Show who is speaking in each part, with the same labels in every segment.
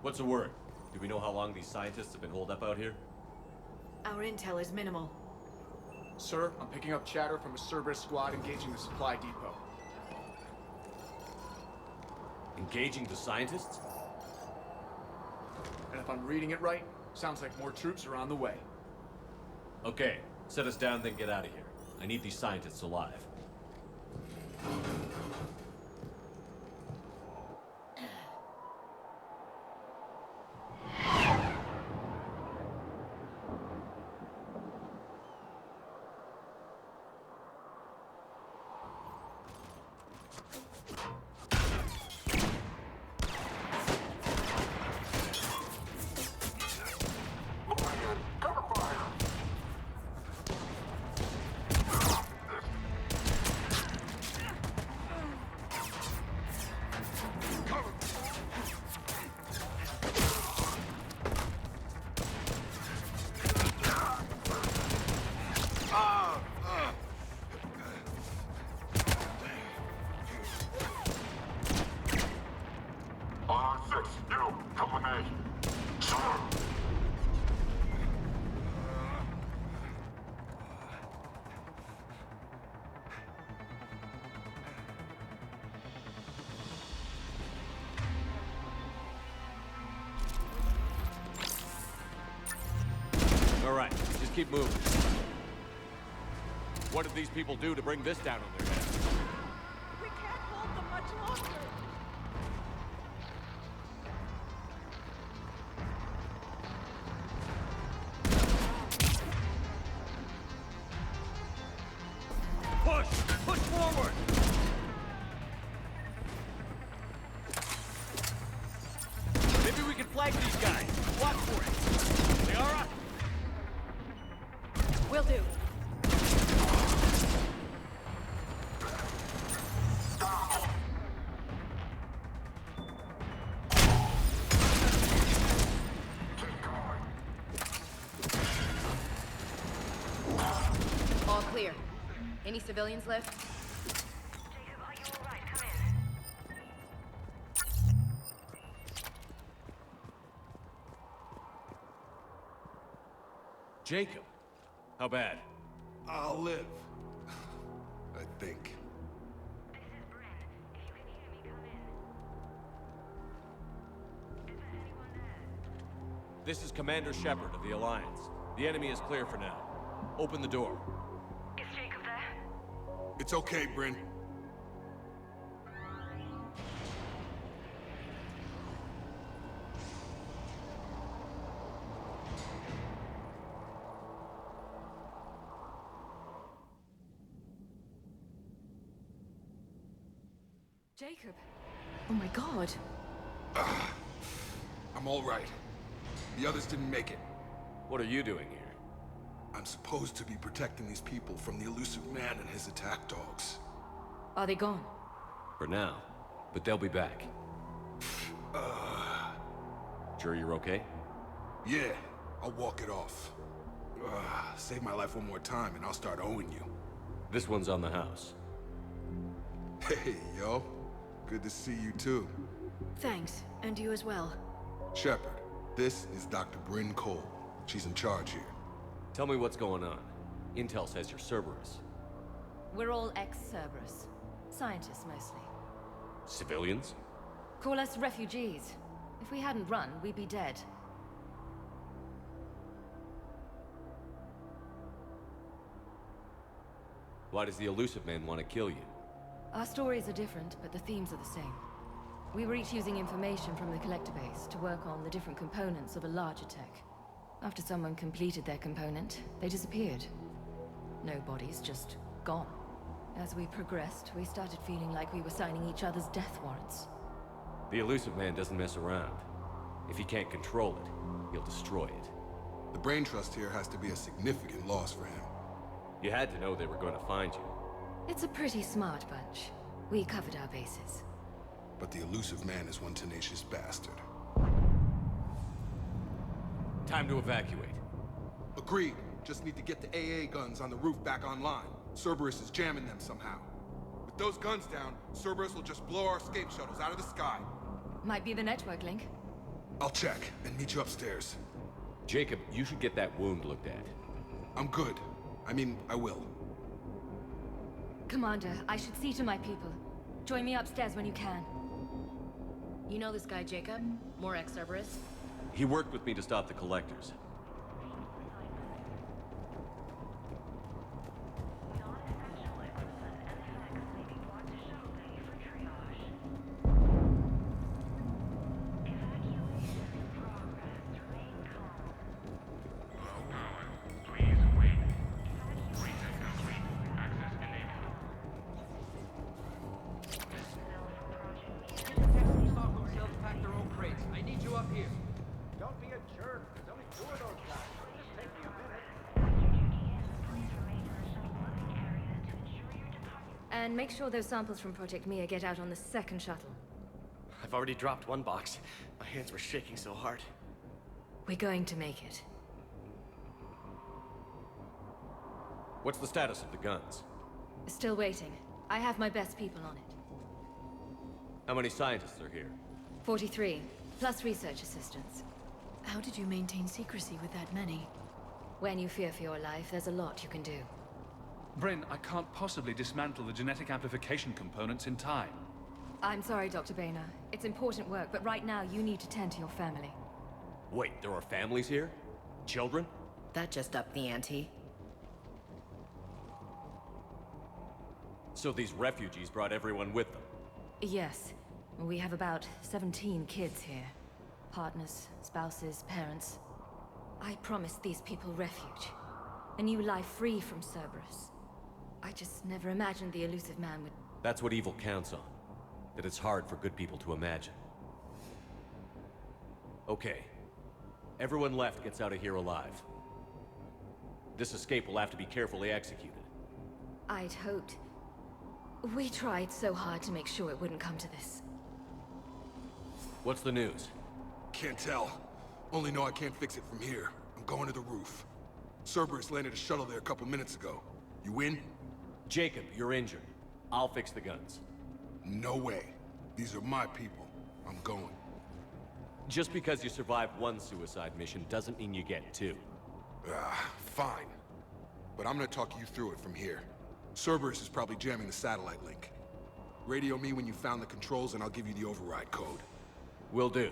Speaker 1: What's the word? Do we know how long these scientists have been holed up out here?
Speaker 2: Our intel is minimal.
Speaker 3: Sir, I'm picking up chatter from a Cerberus squad engaging the supply depot.
Speaker 1: Engaging the scientists?
Speaker 3: And if I'm reading it right, sounds like more troops are on the way.
Speaker 1: Okay, set us down, then get out of here. I need these scientists alive. All right, just keep moving. What did these people do to bring this down on their heads?
Speaker 4: We can't hold them much longer.
Speaker 1: Push! Push forward! Maybe we can flank these guys. Watch for it. They all right?
Speaker 2: Will do.
Speaker 5: All clear. Any civilians left?
Speaker 4: Jacob, are you all right? Come in.
Speaker 1: Jacob. How bad?
Speaker 6: I'll live. I think.
Speaker 4: This is Bryn. If you can hear me, come in. Is there anyone there?
Speaker 1: This is Commander Shepard of the Alliance. The enemy is clear for now. Open the door.
Speaker 4: Is Jacob there?
Speaker 6: It's okay, Bryn.
Speaker 2: Jacob. Oh my god.
Speaker 6: I'm all right. The others didn't make it.
Speaker 1: What are you doing here?
Speaker 6: I'm supposed to be protecting these people from the elusive man and his attack dogs.
Speaker 2: Are they gone?
Speaker 1: For now. But they'll be back. Sure you're okay?
Speaker 6: Yeah, I'll walk it off. Save my life one more time and I'll start owing you.
Speaker 1: This one's on the house.
Speaker 6: Hey, yo. Good to see you too.
Speaker 2: Thanks, and you as well.
Speaker 6: Shepard, this is Dr. Bryn Cole. She's in charge here.
Speaker 1: Tell me what's going on. Intel says you're Cerberus.
Speaker 5: We're all ex-Cerberus. Scientists, mostly.
Speaker 1: Civilians?
Speaker 5: Call us refugees. If we hadn't run, we'd be dead.
Speaker 1: Why does the elusive man want to kill you?
Speaker 5: Our stories are different, but the themes are the same. We were each using information from the collector base to work on the different components of a larger tech. After someone completed their component, they disappeared. No bodies, just gone. As we progressed, we started feeling like we were signing each other's death warrants.
Speaker 1: The elusive man doesn't mess around. If he can't control it, he'll destroy it.
Speaker 6: The brain trust here has to be a significant loss for him.
Speaker 1: You had to know they were going to find you.
Speaker 5: It's a pretty smart bunch. We covered our bases.
Speaker 6: But the elusive man is one tenacious bastard.
Speaker 1: Time to evacuate.
Speaker 6: Agreed. Just need to get the AA guns on the roof back online. Cerberus is jamming them somehow. With those guns down, Cerberus will just blow our escape shuttles out of the sky.
Speaker 5: Might be the network link.
Speaker 6: I'll check and meet you upstairs.
Speaker 1: Jacob, you should get that wound looked at.
Speaker 6: I'm good. I mean, I will.
Speaker 5: Commander, I should see to my people. Join me upstairs when you can.
Speaker 2: You know this guy, Jacob? More ex-Cerberus?
Speaker 1: He worked with me to stop the collectors.
Speaker 4: Non-essential equipment and effects may be brought to shuttle bay for triage. Evacuation in progress. Remain calm.
Speaker 7: Please wait. Pre-sector 3. Access enabled.
Speaker 4: Personnel from Project Meteor.
Speaker 8: Taxis off themselves pack their own crates. I need you up here.
Speaker 9: Don't be a jerk. There's only 2 of those guys. Just take me a minute.
Speaker 4: After checking in, please remain in the shuttle loading area to ensure your departure.
Speaker 5: And make sure those samples from Project Mia get out on the second shuttle.
Speaker 8: I've already dropped one box. My hands were shaking so hard.
Speaker 5: We're going to make it.
Speaker 1: What's the status of the guns?
Speaker 5: Still waiting. I have my best people on it.
Speaker 1: How many scientists are here?
Speaker 5: 43, plus research assistants.
Speaker 2: How did you maintain secrecy with that many?
Speaker 5: When you fear for your life, there's a lot you can do.
Speaker 10: Bryn, I can't possibly dismantle the genetic amplification components in time.
Speaker 5: I'm sorry, Dr. Boehner. It's important work, but right now you need to tend to your family.
Speaker 1: Wait, there are families here? Children?
Speaker 11: That just upped the ante.
Speaker 1: So these refugees brought everyone with them?
Speaker 5: Yes. We have about 17 kids here. Partners, spouses, parents. I promised these people refuge. A new life free from Cerberus. I just never imagined the elusive man would...
Speaker 1: That's what evil counts on. That it's hard for good people to imagine. Okay. Everyone left gets out of here alive. This escape will have to be carefully executed.
Speaker 5: I'd hoped. We tried so hard to make sure it wouldn't come to this.
Speaker 1: What's the news?
Speaker 6: Can't tell. Only know I can't fix it from here. I'm going to the roof. Cerberus landed a shuttle there a couple minutes ago. You in?
Speaker 1: Jacob, you're injured. I'll fix the guns.
Speaker 6: No way. These are my people. I'm going.
Speaker 1: Just because you survived one suicide mission doesn't mean you get two.
Speaker 6: Fine. But I'm gonna talk you through it from here. Cerberus is probably jamming the satellite link. Radio me when you found the controls and I'll give you the override code.
Speaker 1: Will do.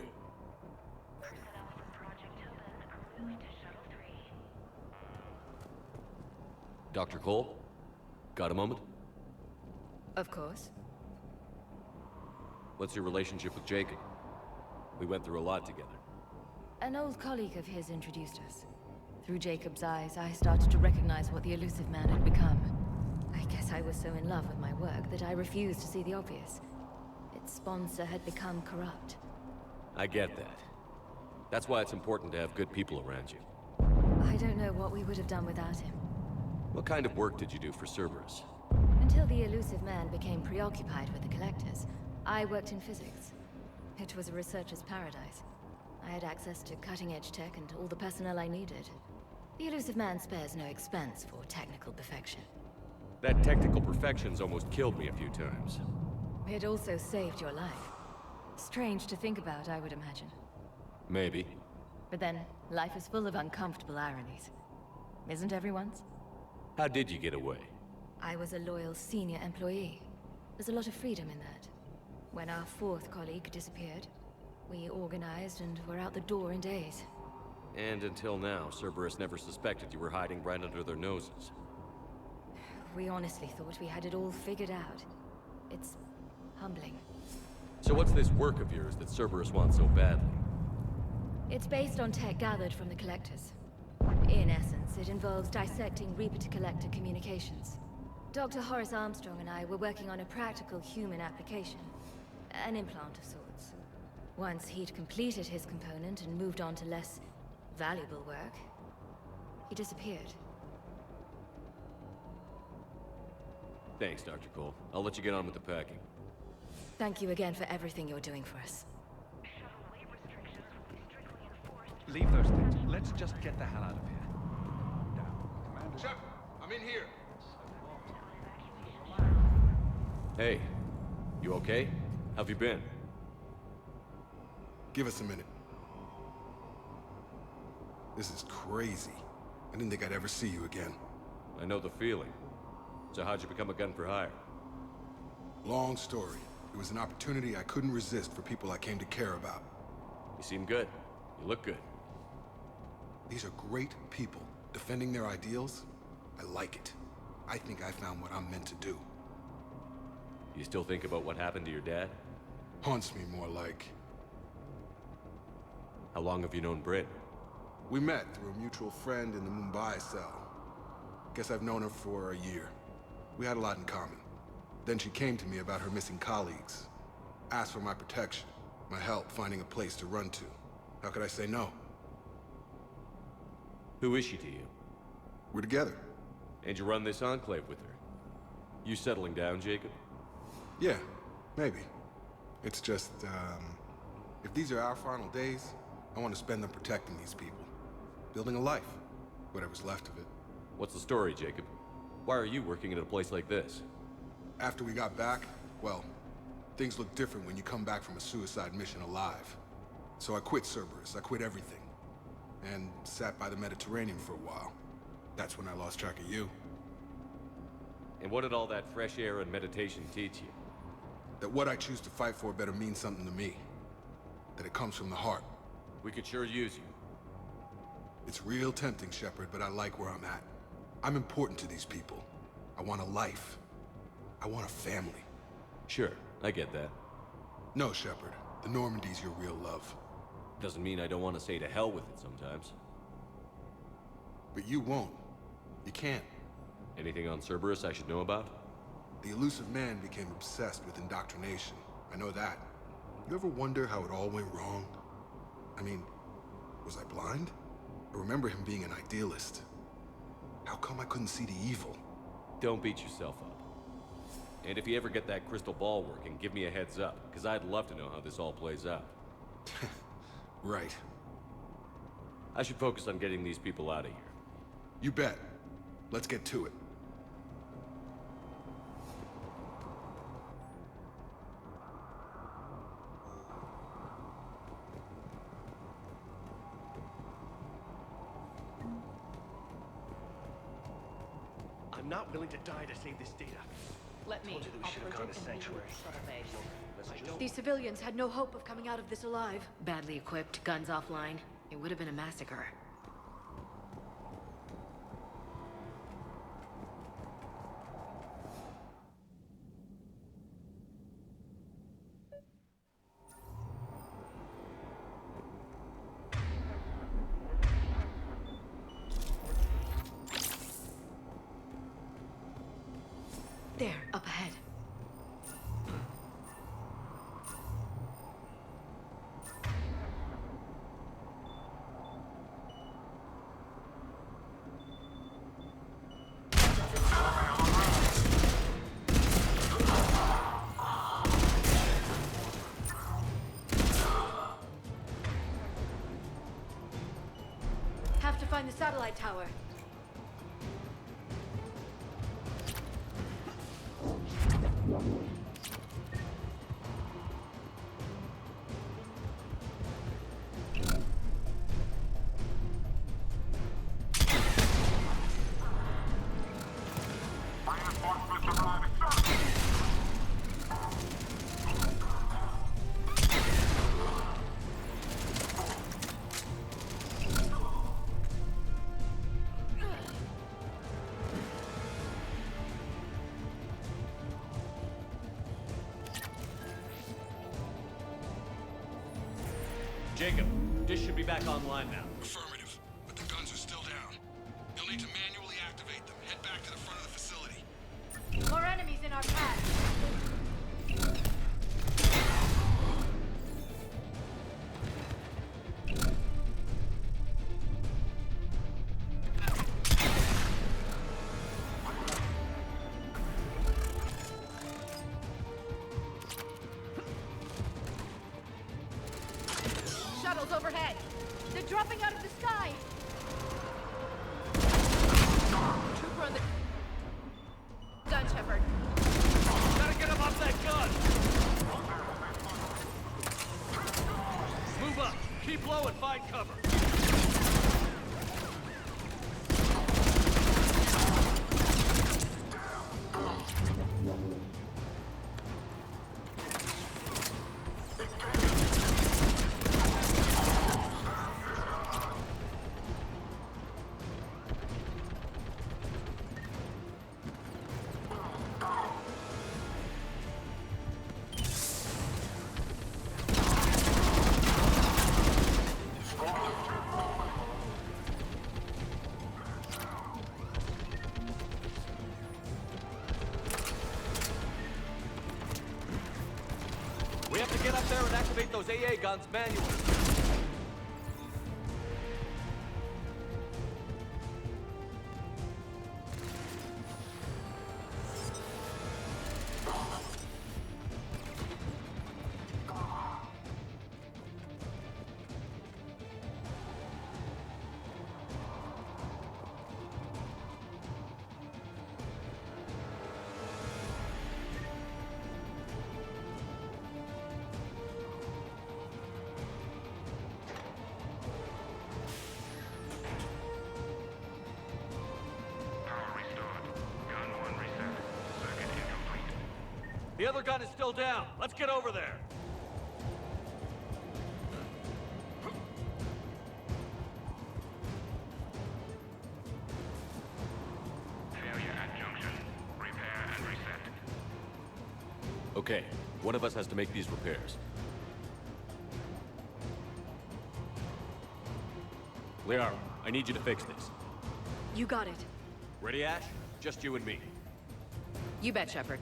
Speaker 4: Personnel from Project Tobin are moving to Shuttle 3.
Speaker 1: Dr. Cole? Got a moment?
Speaker 5: Of course.
Speaker 1: What's your relationship with Jacob? We went through a lot together.
Speaker 5: An old colleague of his introduced us. Through Jacob's eyes, I started to recognize what the elusive man had become. I guess I was so in love with my work that I refused to see the obvious. Its sponsor had become corrupt.
Speaker 1: I get that. That's why it's important to have good people around you.
Speaker 5: I don't know what we would have done without him.
Speaker 1: What kind of work did you do for Cerberus?
Speaker 5: Until the elusive man became preoccupied with the collectors, I worked in physics. It was a researcher's paradise. I had access to cutting-edge tech and all the personnel I needed. The elusive man spares no expense for technical perfection.
Speaker 1: That technical perfection's almost killed me a few times.
Speaker 5: It also saved your life. Strange to think about, I would imagine.
Speaker 1: Maybe.
Speaker 5: But then, life is full of uncomfortable ironies. Isn't everyone's?
Speaker 1: How did you get away?
Speaker 5: I was a loyal senior employee. There's a lot of freedom in that. When our fourth colleague disappeared, we organized and were out the door in days.
Speaker 1: And until now, Cerberus never suspected you were hiding right under their noses.
Speaker 5: We honestly thought we had it all figured out. It's humbling.
Speaker 1: So what's this work of yours that Cerberus wants so badly?
Speaker 5: It's based on tech gathered from the collectors. In essence, it involves dissecting Reaper-to-Collector communications. Dr. Horace Armstrong and I were working on a practical human application. An implant of sorts. Once he'd completed his component and moved on to less valuable work, he disappeared.
Speaker 1: Thanks, Dr. Cole. I'll let you get on with the packing.
Speaker 5: Thank you again for everything you're doing for us.
Speaker 4: Shuttle weight restrictions will be strictly enforced.
Speaker 10: Leave those things. Let's just get the hell out of here.
Speaker 9: Commander.
Speaker 6: Shepard, I'm in here.
Speaker 1: Hey, you okay? How've you been?
Speaker 6: Give us a minute. This is crazy. I didn't think I'd ever see you again.
Speaker 1: I know the feeling. So how'd you become a gun for hire?
Speaker 6: Long story. It was an opportunity I couldn't resist for people I came to care about.
Speaker 1: You seem good. You look good.
Speaker 6: These are great people, defending their ideals. I like it. I think I found what I'm meant to do.
Speaker 1: You still think about what happened to your dad?
Speaker 6: Haunts me more like.
Speaker 1: How long have you known Bryn?
Speaker 6: We met through a mutual friend in the Mumbai cell. Guess I've known her for a year. We had a lot in common. Then she came to me about her missing colleagues. Asked for my protection, my help finding a place to run to. How could I say no?
Speaker 1: Who is she to you?
Speaker 6: We're together.
Speaker 1: And you run this enclave with her? You settling down, Jacob?
Speaker 6: Yeah, maybe. It's just, if these are our final days, I want to spend them protecting these people. Building a life. Whatever's left of it.
Speaker 1: What's the story, Jacob? Why are you working at a place like this?
Speaker 6: After we got back, well, things look different when you come back from a suicide mission alive. So I quit Cerberus, I quit everything. And sat by the Mediterranean for a while. That's when I lost track of you.
Speaker 1: And what did all that fresh air and meditation teach you?
Speaker 6: That what I choose to fight for better mean something to me. That it comes from the heart.
Speaker 1: We could sure use you.
Speaker 6: It's real tempting, Shepard, but I like where I'm at. I'm important to these people. I want a life. I want a family.
Speaker 1: Sure, I get that.
Speaker 6: No, Shepard. The Normandy's your real love.
Speaker 1: Doesn't mean I don't want to say to hell with it sometimes.
Speaker 6: But you won't. You can't.
Speaker 1: Anything on Cerberus I should know about?
Speaker 6: The elusive man became obsessed with indoctrination. I know that. You ever wonder how it all went wrong? I mean, was I blind? I remember him being an idealist. How come I couldn't see the evil?
Speaker 1: Don't beat yourself up. And if you ever get that crystal ball working, give me a heads up, because I'd love to know how this all plays out.
Speaker 6: Right.
Speaker 1: I should focus on getting these people out of here.
Speaker 6: You bet. Let's get to it.
Speaker 8: I'm not willing to die to save this data.
Speaker 4: Let me.
Speaker 8: Told you that we should have gone to Sanctuary.
Speaker 12: These civilians had no hope of coming out of this alive.
Speaker 2: Badly equipped, guns offline. It would have been a massacre.
Speaker 12: There, up ahead. Have to find the satellite tower.
Speaker 1: Jacob, dish should be back online now.
Speaker 6: Affirmative, but the guns are still down. You'll need to manually activate them. Head back to the front of the facility.
Speaker 12: More enemies in our path. Shuttles overhead. They're dropping out of the sky. Trooper on the gun, Shepard.
Speaker 1: Gotta get him off that gun! Move up! Keep low and find cover! We have to get up there and activate those AA guns manually. The other gun is still down. Let's get over there.
Speaker 7: Failure at junction. Repair and reset.
Speaker 1: Okay, one of us has to make these repairs. Liara, I need you to fix this.
Speaker 12: You got it.
Speaker 1: Ready, Ash? Just you and me.
Speaker 2: You bet, Shepard.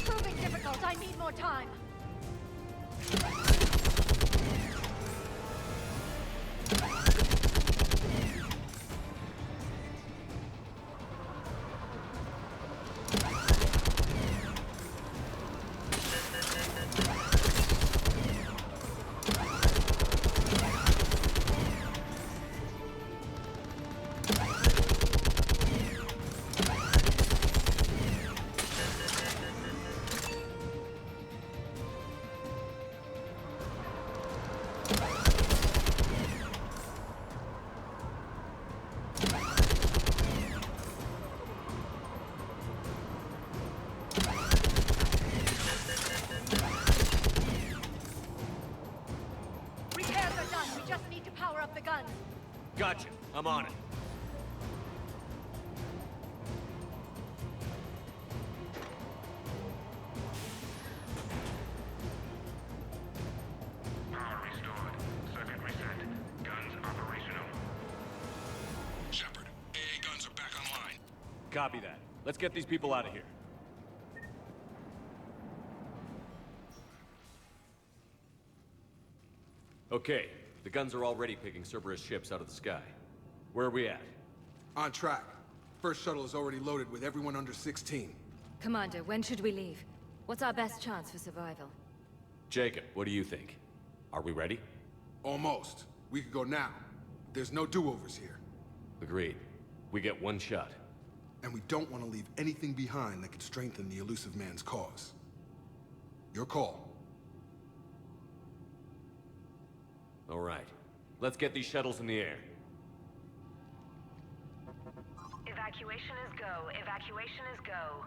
Speaker 12: Proving difficult. I need more time. Repairs are done. We just need to power up the guns.
Speaker 1: Gotcha. I'm on it.
Speaker 7: Power restored. Circuit reset. Guns operational.
Speaker 6: Shepard, AA guns are back online.
Speaker 1: Copy that. Let's get these people out of here. Okay, the guns are already picking Cerberus ships out of the sky. Where are we at?
Speaker 6: On track. First shuttle is already loaded with everyone under 16.
Speaker 5: Commander, when should we leave? What's our best chance for survival?
Speaker 1: Jacob, what do you think? Are we ready?
Speaker 6: Almost. We could go now. There's no do-overs here.
Speaker 1: Agreed. We get one shot.
Speaker 6: And we don't want to leave anything behind that could strengthen the elusive man's cause. Your call.
Speaker 1: All right. Let's get these shuttles in the air.
Speaker 4: Evacuation is go. Evacuation is go.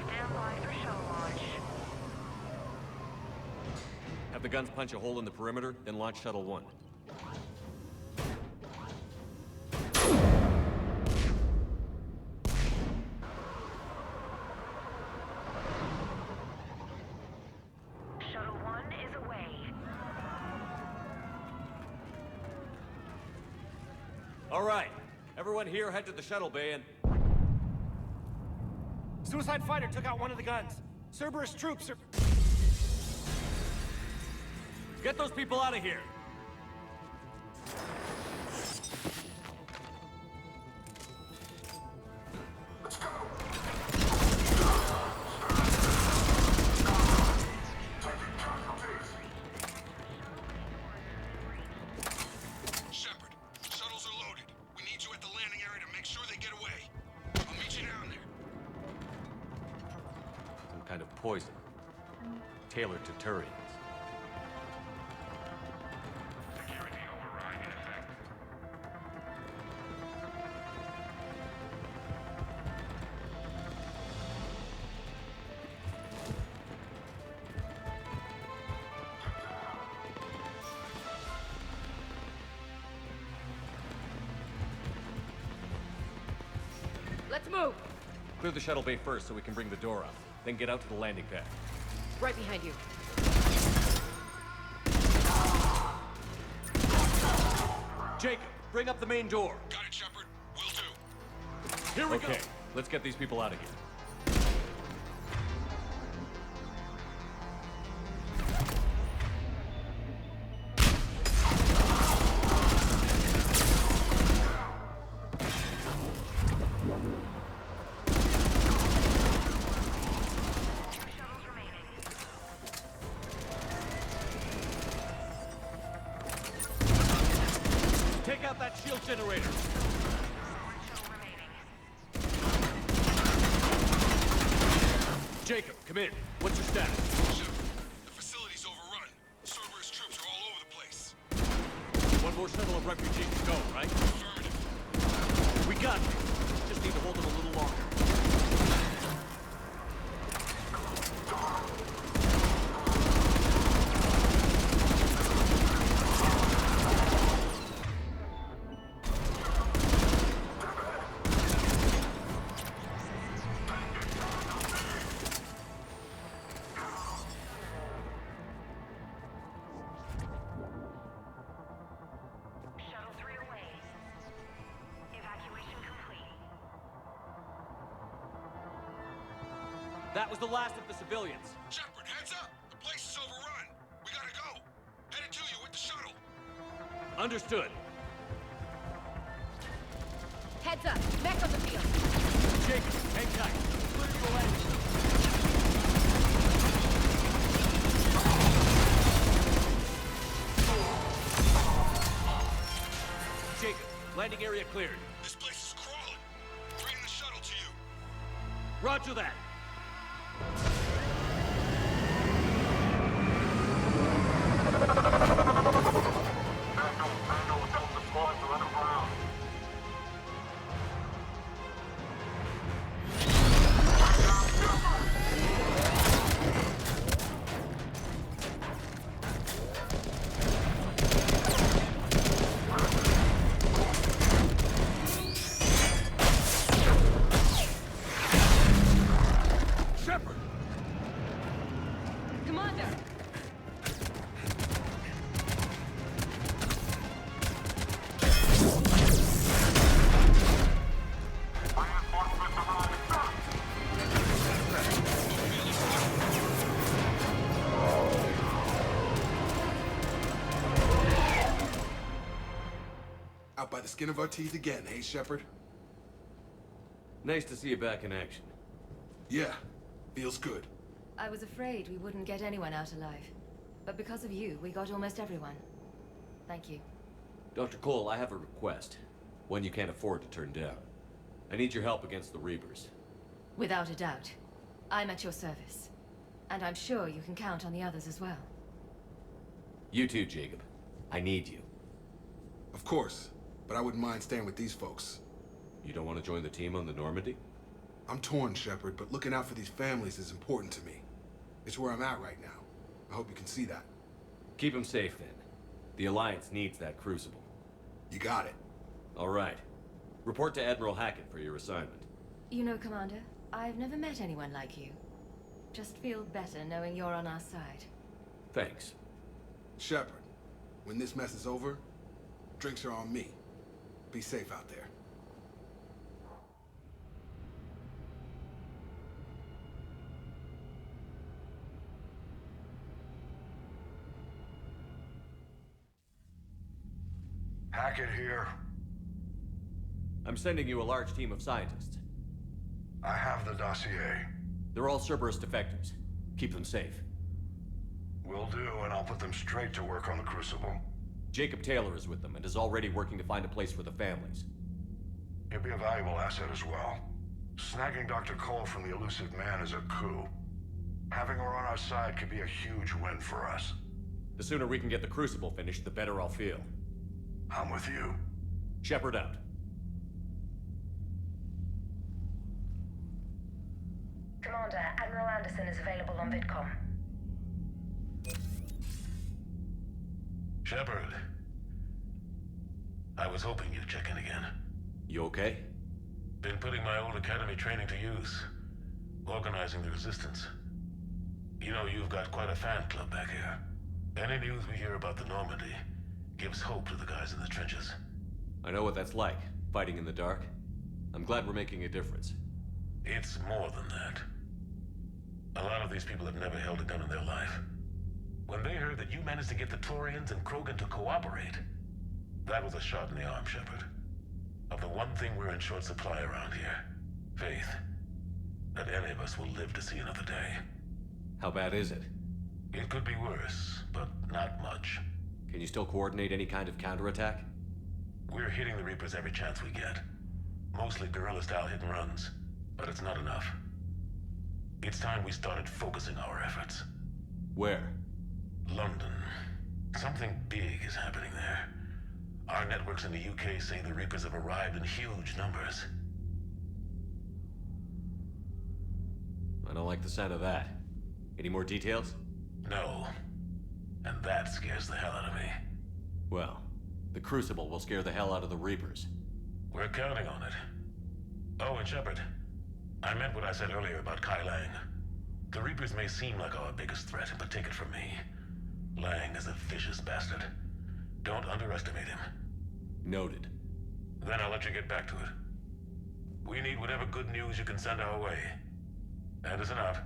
Speaker 4: Stand by for shuttle launch.
Speaker 1: Have the guns punch a hole in the perimeter, then launch Shuttle 1.
Speaker 4: Shuttle 1 is away.
Speaker 1: All right. Everyone here head to the shuttle bay and...
Speaker 9: Suicide fighter took out one of the guns. Cerberus troops are...
Speaker 1: Get those people out of here!
Speaker 6: Shepard, shuttles are loaded. We need you at the landing area to make sure they get away. I'll meet you down there.
Speaker 1: Some kind of poison. Tailored to Turians.
Speaker 7: Security override in effect.
Speaker 2: Let's move!
Speaker 1: Clear the shuttle bay first so we can bring the door up. Then get out to the landing pad.
Speaker 2: Right behind you.
Speaker 1: Jacob, bring up the main door.
Speaker 6: Got it, Shepard. Will do.
Speaker 1: Here we go. Okay, let's get these people out of here. Take out that shield generator. Jacob, come in. What's your status?
Speaker 6: Shepard, the facility's overrun. Cerberus troops are all over the place.
Speaker 1: One more shuttle of refugees to go, right?
Speaker 6: Affirmative.
Speaker 1: We got you. Just need to hold them a little longer.
Speaker 4: Shuttle 3 away. Evacuation complete.
Speaker 1: That was the last of the civilians.
Speaker 6: Shepard, heads up! The place is overrun. We gotta go. Headed to you with the shuttle.
Speaker 1: Understood.
Speaker 2: Heads up! Mech on the field!
Speaker 1: Jacob, hang tight. Clear your landing. Jacob, landing area cleared.
Speaker 6: This place is crawling. Bring the shuttle to you.
Speaker 1: Roger that.
Speaker 6: Shepard!
Speaker 2: Commander!
Speaker 6: Out by the skin of our teeth again, hey, Shepard?
Speaker 1: Nice to see you back in action.
Speaker 6: Yeah, feels good.
Speaker 5: I was afraid we wouldn't get anyone out alive. But because of you, we got almost everyone. Thank you.
Speaker 1: Dr. Cole, I have a request. One you can't afford to turn down. I need your help against the Reapers.
Speaker 5: Without a doubt. I'm at your service. And I'm sure you can count on the others as well.
Speaker 1: You too, Jacob. I need you.
Speaker 6: Of course, but I wouldn't mind staying with these folks.
Speaker 1: You don't want to join the team on the Normandy?
Speaker 6: I'm torn, Shepard, but looking out for these families is important to me. It's where I'm at right now. I hope you can see that.
Speaker 1: Keep them safe, then. The Alliance needs that crucible.
Speaker 6: You got it.
Speaker 1: All right. Report to Admiral Hackett for your assignment.
Speaker 5: You know, Commander, I've never met anyone like you. Just feel better knowing you're on our side.
Speaker 1: Thanks.
Speaker 6: Shepard, when this mess is over, drinks are on me. Be safe out there.
Speaker 13: Hackett here.
Speaker 1: I'm sending you a large team of scientists.
Speaker 13: I have the dossier.
Speaker 1: They're all Cerberus defectors. Keep them safe.
Speaker 13: Will do, and I'll put them straight to work on the Crucible.
Speaker 1: Jacob Taylor is with them and is already working to find a place for the families.
Speaker 13: He'll be a valuable asset as well. Snagging Dr. Cole from the elusive man is a coup. Having her on our side could be a huge win for us.
Speaker 1: The sooner we can get the Crucible finished, the better I'll feel.
Speaker 13: I'm with you.
Speaker 1: Shepard out.
Speaker 4: Commander, Admiral Anderson is available on VidCom.
Speaker 14: Shepard. I was hoping you'd check in again.
Speaker 1: You okay?
Speaker 14: Been putting my old academy training to use. Organizing the resistance. You know, you've got quite a fan club back here. Any news we hear about the Normandy gives hope to the guys in the trenches.
Speaker 1: I know what that's like, fighting in the dark. I'm glad we're making a difference.
Speaker 14: It's more than that. A lot of these people have never held a gun in their life. When they heard that you managed to get the Turians and Krogan to cooperate, that was a shot in the arm, Shepard. Of the one thing we're in short supply around here, faith. That any of us will live to see another day.
Speaker 1: How bad is it?
Speaker 14: It could be worse, but not much.
Speaker 1: Can you still coordinate any kind of counterattack?
Speaker 14: We're hitting the Reapers every chance we get. Mostly guerrilla-style hit-and-runs, but it's not enough. It's time we started focusing our efforts.
Speaker 1: Where?
Speaker 14: London. Something big is happening there. Our networks in the UK say the Reapers have arrived in huge numbers.
Speaker 1: I don't like the sound of that. Any more details?
Speaker 14: No. And that scares the hell out of me.
Speaker 1: Well, the Crucible will scare the hell out of the Reapers.
Speaker 14: We're counting on it. Oh, and Shepard, I meant what I said earlier about Kai Lang. The Reapers may seem like our biggest threat, but take it from me. Lang is a vicious bastard. Don't underestimate him.
Speaker 1: Noted.
Speaker 14: Then I'll let you get back to it. We need whatever good news you can send our way. Anderson out.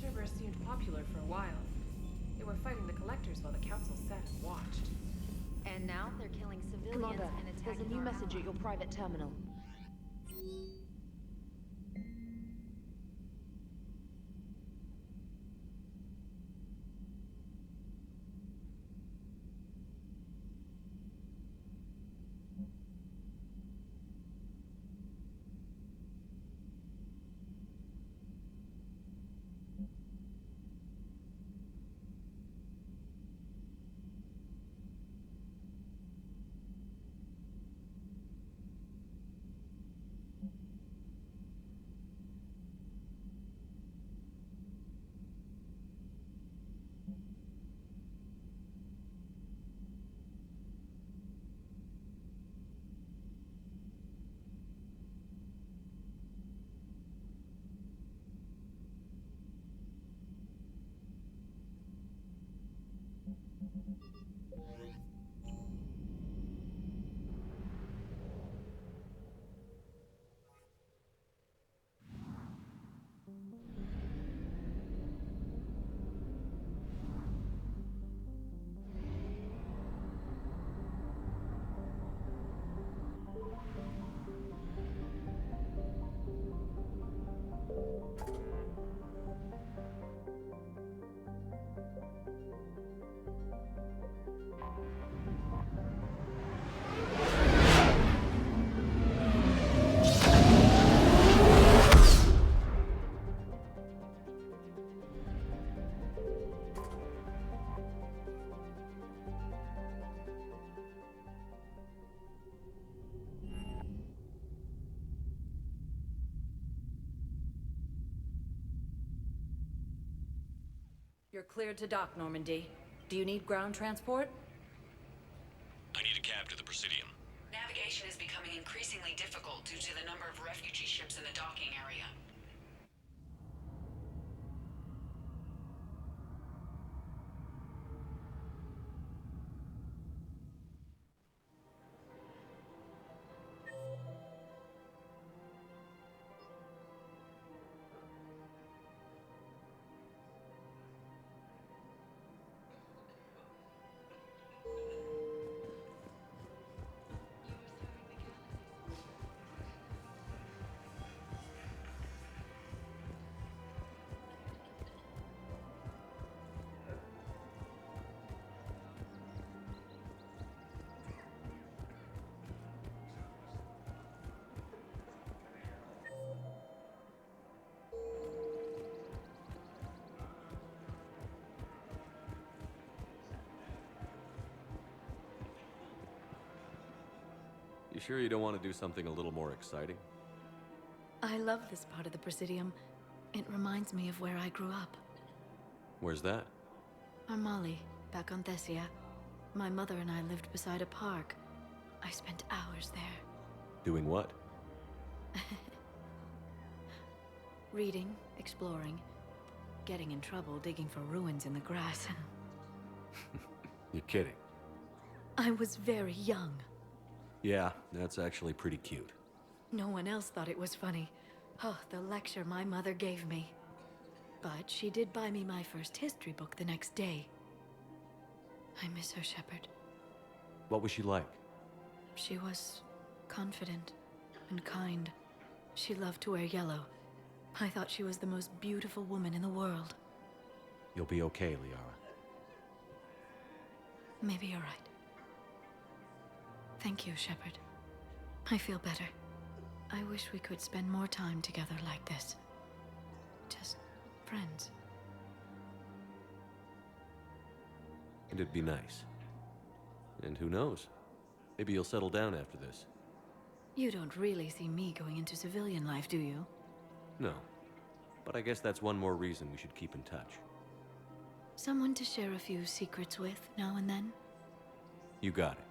Speaker 15: Cerberus seemed popular for a while. They were fighting the Collectors while the Council sat and watched.
Speaker 2: And now they're killing civilians
Speaker 12: Commander,
Speaker 2: and attacking
Speaker 12: there's a new
Speaker 2: our
Speaker 12: message at your
Speaker 2: allies.
Speaker 12: private terminal.
Speaker 16: You're cleared to dock, Normandy. Do you need ground transport?
Speaker 1: I need a cab to the Presidium.
Speaker 16: Navigation is becoming increasingly difficult due to the number of refugee ships in the docking area.
Speaker 1: sure you don't want to do something a little more exciting?
Speaker 12: I love this part of the Presidium. It reminds me of where I grew up.
Speaker 1: Where's that?
Speaker 12: Armali, back on Thessia. My mother and I lived beside a park. I spent hours there.
Speaker 1: Doing what?
Speaker 12: Reading, exploring, getting in trouble digging for ruins in the grass.
Speaker 1: You're kidding.
Speaker 12: I was very young.
Speaker 1: Yeah, that's actually pretty cute.
Speaker 12: No one else thought it was funny. Oh, the lecture my mother gave me. But she did buy me my first history book the next day. I miss her, Shepard.
Speaker 1: What was she like?
Speaker 12: She was confident and kind. She loved to wear yellow. I thought she was the most beautiful woman in the world.
Speaker 1: You'll be okay, Liara.
Speaker 12: Maybe you're right. Thank you, Shepard. I feel better. I wish we could spend more time together like this. Just friends.
Speaker 1: And it'd be nice. And who knows? Maybe you'll settle down after this.
Speaker 12: You don't really see me going into civilian life, do you?
Speaker 1: No. But I guess that's one more reason we should keep in touch.
Speaker 12: Someone to share a few secrets with now and then?
Speaker 1: You got it.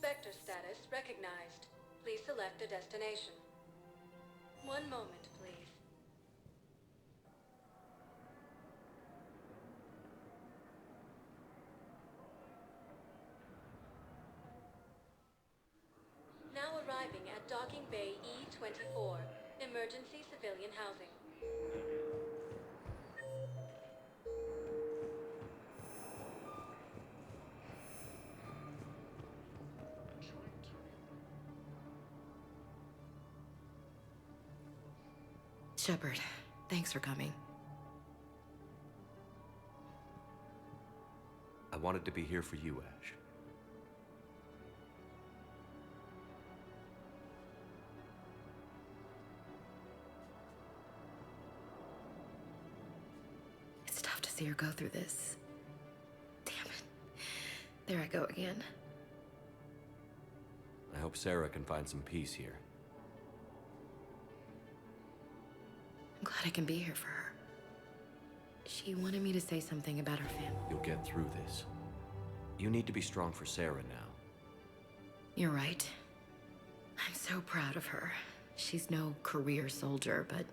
Speaker 17: Sector status recognized. Please select a destination. One moment, please. Now arriving at Docking Bay E-24, emergency civilian housing.
Speaker 11: Shepard, thanks for coming.
Speaker 1: I wanted to be here for you, Ash.
Speaker 11: It's tough to see her go through this. Damn it. There I go again.
Speaker 1: I hope Sarah can find some peace here.
Speaker 11: I'm glad I can be here for her. She wanted me to say something about her family.
Speaker 1: You'll get through this. You need to be strong for Sarah now.
Speaker 11: You're right. I'm so proud of her. She's no career soldier, but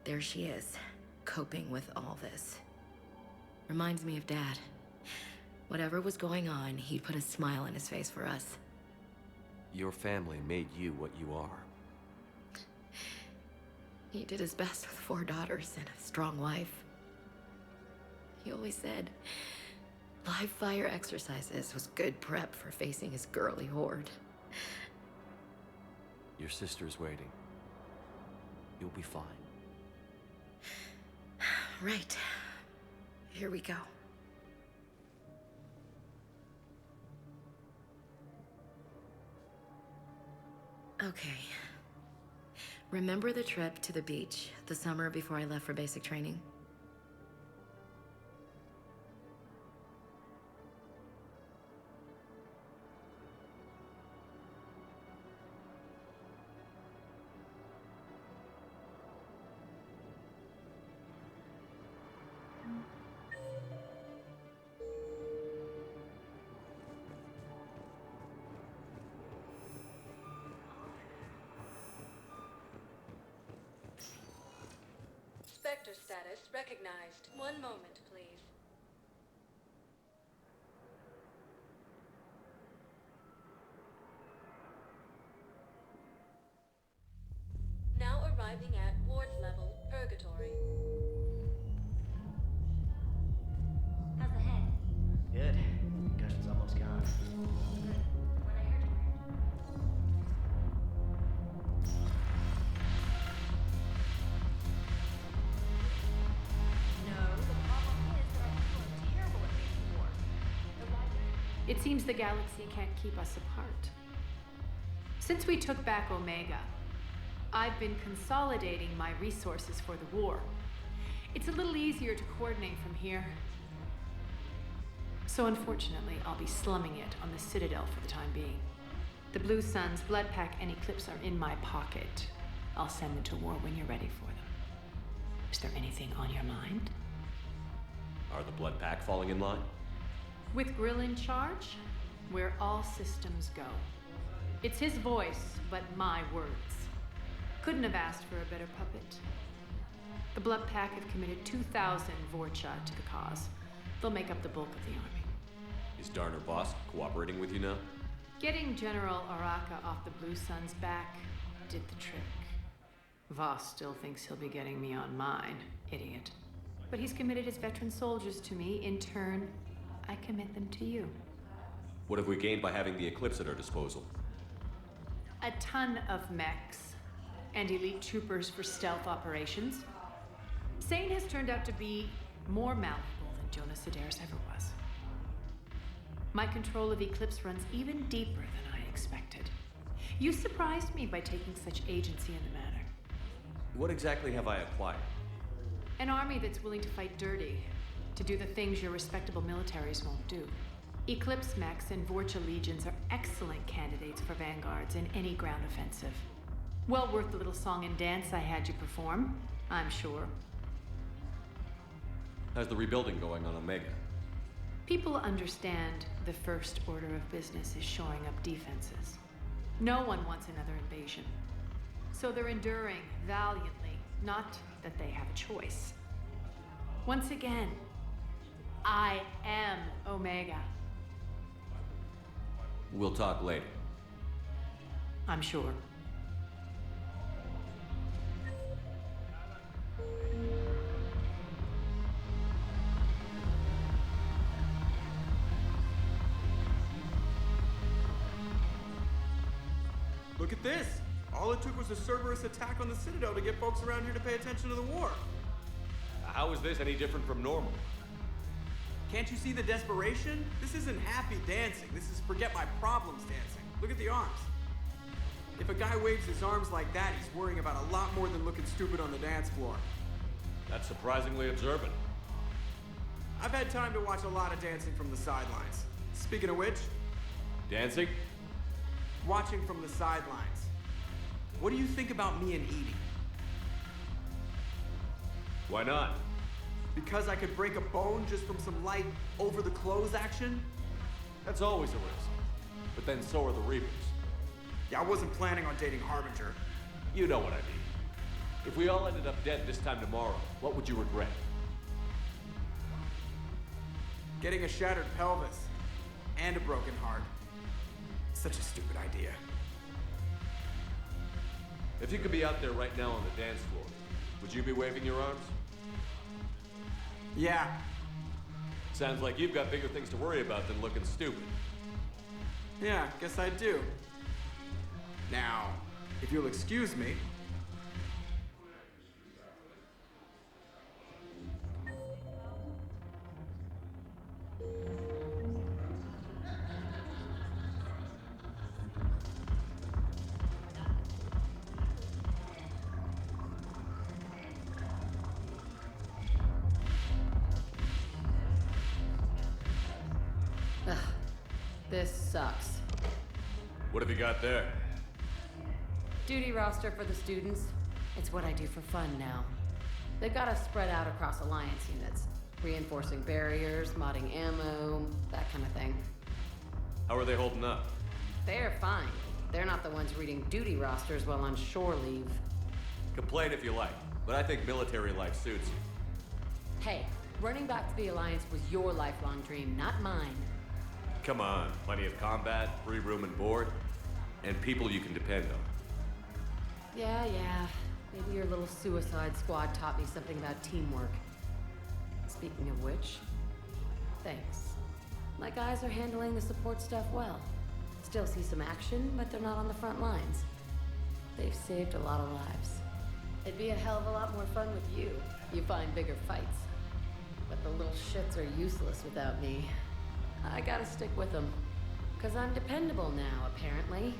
Speaker 11: there she is, coping with all this. Reminds me of Dad. Whatever was going on, he'd put a smile on his face for us.
Speaker 1: Your family made you what you are.
Speaker 11: He did his best with 4 daughters and a strong wife. He always said live fire exercises was good prep for facing his girly horde.
Speaker 1: Your sister's waiting. You'll be fine.
Speaker 11: Right. Here we go. Okay. Remember the trip to the beach the summer before I left for basic training?
Speaker 17: Sector status recognized. One moment, please. Now arriving at Ward's level, Purgatory.
Speaker 18: It seems the galaxy can't keep us apart. Since we took back Omega, I've been consolidating my resources for the war. It's a little easier to coordinate from here. So unfortunately, I'll be slumming it on the Citadel for the time being. The Blue Suns, Blood Pack, and Eclipse are in my pocket. I'll send them to war when you're ready for them. Is there anything on your mind?
Speaker 1: Are the Blood Pack falling in line?
Speaker 18: With Grill in charge, where all systems go. It's his voice, but my words. Couldn't have asked for a better puppet. The Blood Pack have committed 2,000 Vorcha to the cause. They'll make up the bulk of the army.
Speaker 1: Is Darner Voss cooperating with you now?
Speaker 18: Getting General Araka off the Blue Suns' back did the trick. Voss still thinks he'll be getting me on mine, idiot. But he's committed his veteran soldiers to me. In turn, I commit them to you.
Speaker 1: What have we gained by having the Eclipse at our disposal?
Speaker 18: A ton of mechs and elite troopers for stealth operations. Sane has turned out to be more malleable than Jonas Sedaris ever was. My control of Eclipse runs even deeper than I expected. You surprised me by taking such agency in the matter.
Speaker 1: What exactly have I acquired?
Speaker 18: An army that's willing to fight dirty, to do the things your respectable militaries won't do. Eclipse mechs and Vorcha legions are excellent candidates for vanguards in any ground offensive. Well worth the little song and dance I had you perform, I'm sure.
Speaker 1: How's the rebuilding going on Omega?
Speaker 18: People understand the first order of business is shoring up defenses. No one wants another invasion. So they're enduring valiantly, not that they have a choice. Once again, I am Omega.
Speaker 1: We'll talk later.
Speaker 18: I'm sure.
Speaker 19: Look at this! All it took was a Cerberus attack on the Citadel to get folks around here to pay attention to the war.
Speaker 1: How is this any different from normal?
Speaker 19: Can't you see the desperation? This isn't happy dancing. This is forget my problems dancing. Look at the arms. If a guy waves his arms like that, he's worrying about a lot more than looking stupid on the dance floor.
Speaker 1: That's surprisingly observant.
Speaker 19: I've had time to watch a lot of dancing from the sidelines. Speaking of which...
Speaker 1: Dancing?
Speaker 19: Watching from the sidelines. What do you think about me and Edie?
Speaker 1: Why not?
Speaker 19: Because I could break a bone just from some light over-the-clothes action?
Speaker 1: That's always a risk. But then so are the Reapers.
Speaker 19: Yeah, I wasn't planning on dating Harbinger.
Speaker 1: You know what I mean. If we all ended up dead this time tomorrow, what would you regret?
Speaker 19: Getting a shattered pelvis. And a broken heart. Such a stupid idea.
Speaker 1: If you could be out there right now on the dance floor, would you be waving your arms?
Speaker 19: Yeah.
Speaker 1: Sounds like you've got bigger things to worry about than looking stupid.
Speaker 19: Yeah, guess I do. Now, if you'll excuse me.
Speaker 2: Ugh, this sucks.
Speaker 1: What have you got there?
Speaker 2: Duty roster for the students. It's what I do for fun now. They've got us spread out across Alliance units. Reinforcing barriers, modding ammo, that kind of thing.
Speaker 1: How are they holding up?
Speaker 2: They're fine. They're not the ones reading duty rosters while on shore leave.
Speaker 1: Complain if you like, but I think military life suits you.
Speaker 2: Hey, running back to the Alliance was your lifelong dream, not mine.
Speaker 1: Come on, plenty of combat, free room and board, and people you can depend on.
Speaker 2: Yeah. Maybe your little suicide squad taught me something about teamwork. Speaking of which, thanks. My guys are handling the support stuff well. Still see some action, but they're not on the front lines. They've saved a lot of lives. It'd be a hell of a lot more fun with you. You find bigger fights. But the little shits are useless without me. I gotta stick with them. 'Cause I'm dependable now, apparently.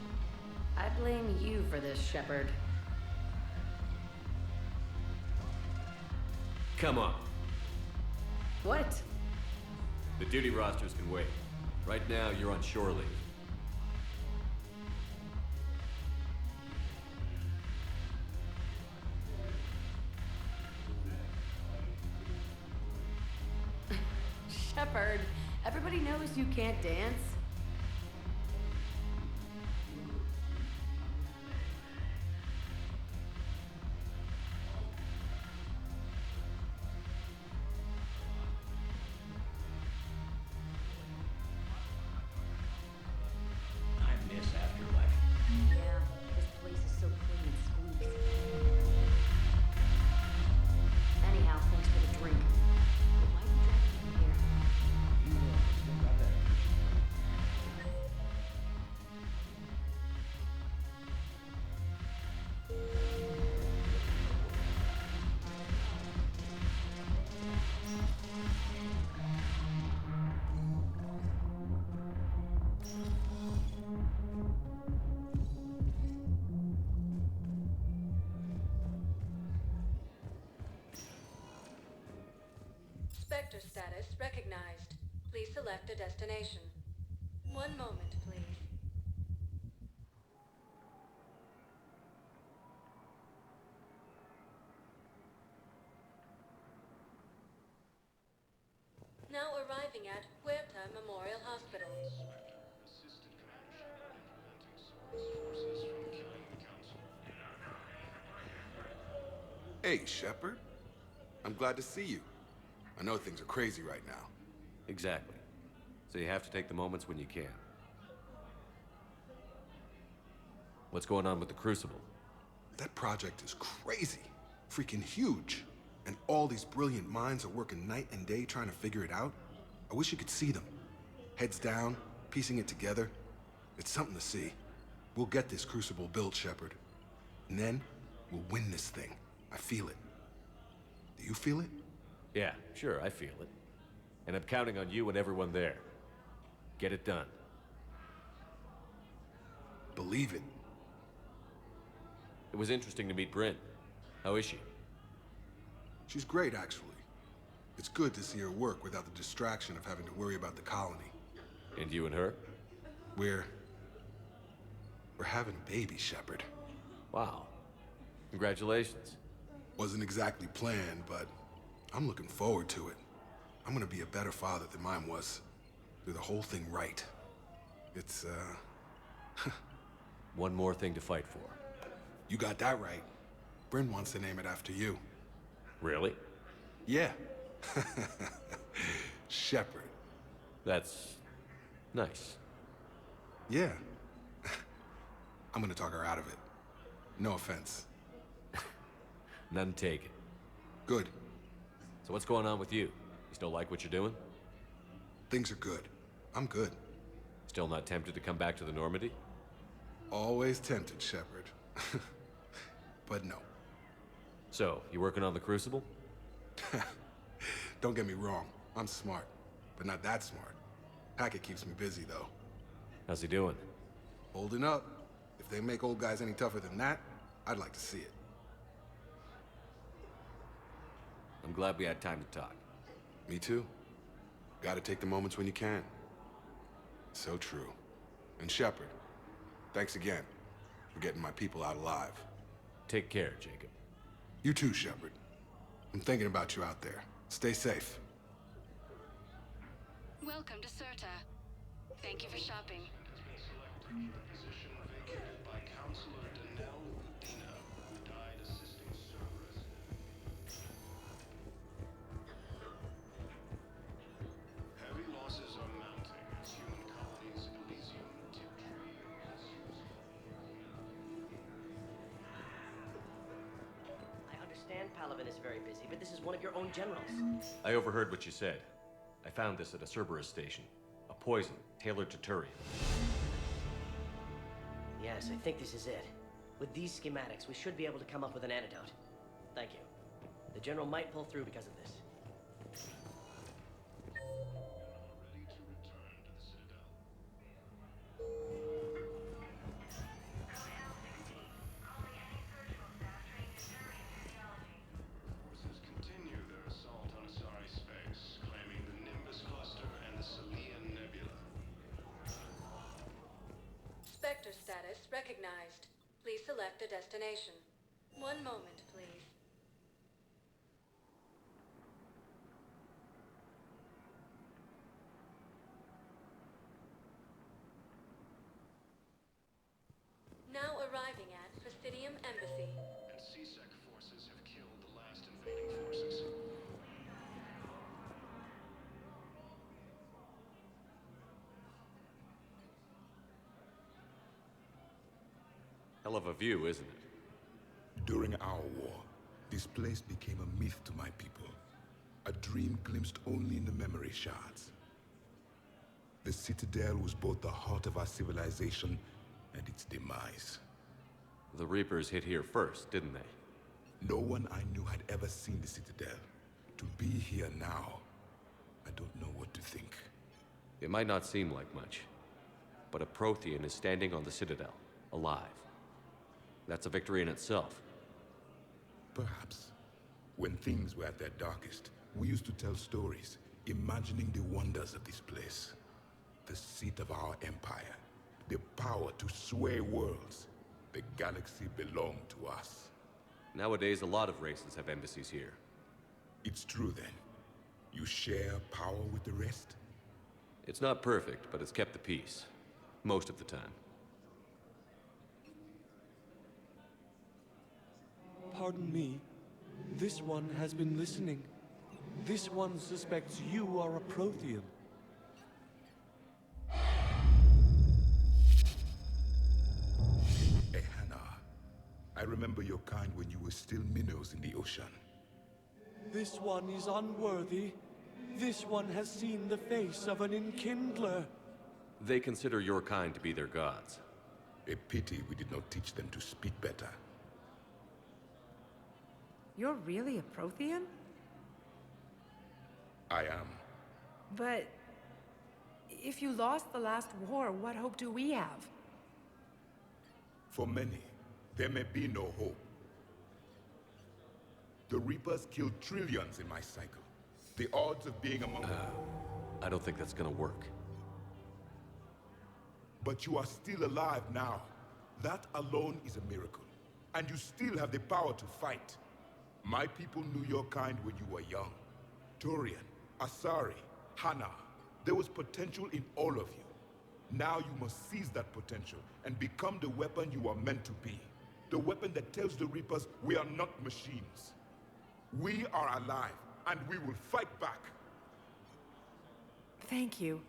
Speaker 2: I blame you for this, Shepard.
Speaker 1: Come on.
Speaker 2: What?
Speaker 1: The duty rosters can wait. Right now, you're on shore leave.
Speaker 2: Shepard, everybody knows you can't dance.
Speaker 20: I miss Afterlife.
Speaker 2: Yeah, this place is so clean and squeaks. Anyhow, thanks for the drink. But why are you dragging me here?
Speaker 20: You still got that
Speaker 17: Spectre status recognized. Please select a destination. One moment, please. Now arriving at Huerta Memorial Hospital.
Speaker 6: Hey, Shepard. I'm glad to see you. I know things are crazy right now.
Speaker 1: Exactly. So you have to take the moments when you can. What's going on with the Crucible?
Speaker 6: That project is crazy. Freaking huge. And all these brilliant minds are working night and day trying to figure it out. I wish you could see them. Heads down, piecing it together. It's something to see. We'll get this Crucible built, Shepard. And then, we'll win this thing. I feel it. Do you feel it?
Speaker 1: Yeah, sure, I feel it. And I'm counting on you and everyone there. Get it done.
Speaker 6: Believe it.
Speaker 1: It was interesting to meet Bryn. How is she?
Speaker 6: She's great, actually. It's good to see her work without the distraction of having to worry about the colony.
Speaker 1: And you and her?
Speaker 6: We're having a baby, Shepard.
Speaker 1: Wow. Congratulations.
Speaker 6: Wasn't exactly planned, but I'm looking forward to it. I'm gonna be a better father than mine was. Do the whole thing right. It's,
Speaker 1: One more thing to fight for.
Speaker 6: You got that right. Bryn wants to name it after you.
Speaker 1: Really?
Speaker 6: Yeah. Shepard.
Speaker 1: That's nice.
Speaker 6: Yeah. I'm gonna talk her out of it. No offense.
Speaker 1: None taken.
Speaker 6: Good.
Speaker 1: So what's going on with you? You still like what you're doing?
Speaker 6: Things are good. I'm good.
Speaker 1: Still not tempted to come back to the Normandy?
Speaker 6: Always tempted, Shepard. But no.
Speaker 1: So, you working on the Crucible?
Speaker 6: Don't get me wrong. I'm smart. But not that smart. Hackett keeps me busy, though.
Speaker 1: How's he doing?
Speaker 6: Holding up. If they make old guys any tougher than that, I'd like to see it.
Speaker 1: I'm glad we had time to talk.
Speaker 6: Me too. Gotta take the moments when you can. So true. And Shepard, thanks again for getting my people out alive.
Speaker 1: Take care, Jacob.
Speaker 6: You too, Shepard. I'm thinking about you out there. Stay safe.
Speaker 16: Welcome to Cirta. Thank you for shopping.
Speaker 20: Paladin is very busy, but this is one of your own generals.
Speaker 1: I overheard what you said. I found this at a Cerberus station. A poison tailored to Turian.
Speaker 20: Yes, I think this is it. With these schematics, we should be able to come up with an antidote. Thank you. The general might pull through because of this.
Speaker 17: status recognized. Please select a destination. One moment, please. Now arriving at Presidium Embassy.
Speaker 21: And CSEC forces have killed the last invading forces.
Speaker 1: Hell of a view, isn't it?
Speaker 22: During our war, this place became a myth to my people. A dream glimpsed only in the memory shards. The Citadel was both the heart of our civilization and its demise.
Speaker 1: The Reapers hit here first, didn't they?
Speaker 22: No one I knew had ever seen the Citadel. To be here now, I don't know what to think.
Speaker 1: It might not seem like much, but a Prothean is standing on the Citadel, alive. That's a victory in itself.
Speaker 22: Perhaps. When things were at their darkest, we used to tell stories, imagining the wonders of this place. The seat of our empire, the power to sway worlds. The galaxy belonged to us.
Speaker 1: Nowadays, a lot of races have embassies here.
Speaker 22: It's true then. You share power with the rest?
Speaker 1: It's not perfect, but it's kept the peace. Most of the time.
Speaker 23: Pardon me. This one has been listening. This one suspects you are a Prothean.
Speaker 22: Ehana. I remember your kind when you were still minnows in the ocean.
Speaker 23: This one is unworthy. This one has seen the face of an enkindler.
Speaker 1: They consider your kind to be their gods.
Speaker 22: A pity we did not teach them to speak better.
Speaker 24: You're really a Prothean?
Speaker 22: I am.
Speaker 24: But if you lost the last war, what hope do we have?
Speaker 22: For many, there may be no hope. The Reapers killed trillions in my cycle. The odds of being among them.
Speaker 1: I don't think that's gonna work.
Speaker 22: But you are still alive now. That alone is a miracle. And you still have the power to fight. My people knew your kind when you were young. Turian, Asari, Hana. There was potential in all of you. Now you must seize that potential and become the weapon you are meant to be. The weapon that tells the Reapers we are not machines. We are alive, and we will fight back.
Speaker 24: Thank you.